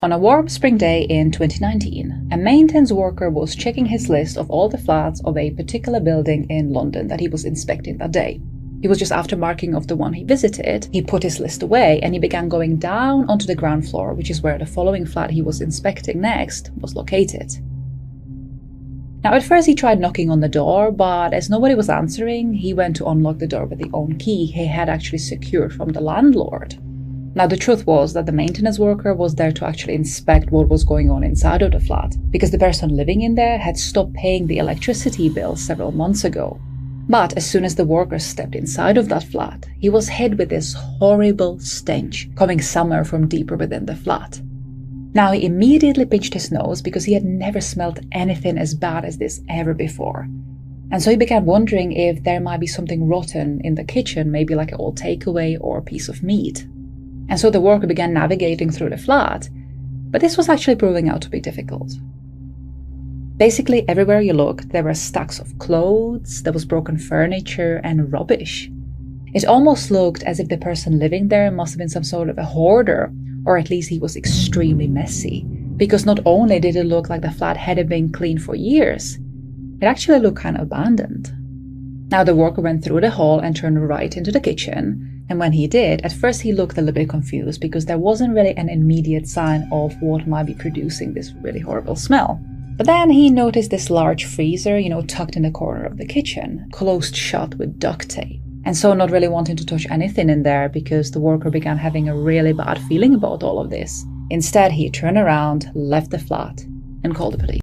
On a warm spring day in 2019, a maintenance worker was checking his list of all the flats of a particular building in London that he was inspecting that day. He was just after marking off the one he visited. He put his list away and he began going down onto the ground floor, which is where the following flat he was inspecting next was located. Now, at first he tried knocking on the door, but as nobody was answering, he went to unlock the door with the own key he had actually secured from the landlord. Now, the truth was that the maintenance worker was there to actually inspect what was going on inside of the flat, because the person living in there had stopped paying the electricity bill several months ago. But as soon as the worker stepped inside of that flat, he was hit with this horrible stench coming somewhere from deeper within the flat. Now, he immediately pinched his nose because he had never smelled anything as bad as this ever before. And so he began wondering if there might be something rotten in the kitchen, maybe like an old takeaway or a piece of meat. And so the worker began navigating through the flat, but this was actually proving out to be difficult. Basically, everywhere you looked, there were stacks of clothes, there was broken furniture and rubbish. It almost looked as if the person living there must have been some sort of a hoarder, or at least he was extremely messy, because not only did it look like the flat hadn't been cleaned for years, it actually looked kind of abandoned. Now, the worker went through the hall and turned right into the kitchen. And when he did, at first he looked a little bit confused because there wasn't really an immediate sign of what might be producing this really horrible smell. But then he noticed this large freezer, tucked in the corner of the kitchen, closed shut with duct tape. And so, not really wanting to touch anything in there because the worker began having a really bad feeling about all of this. Instead, he turned around, left the flat, and called the police.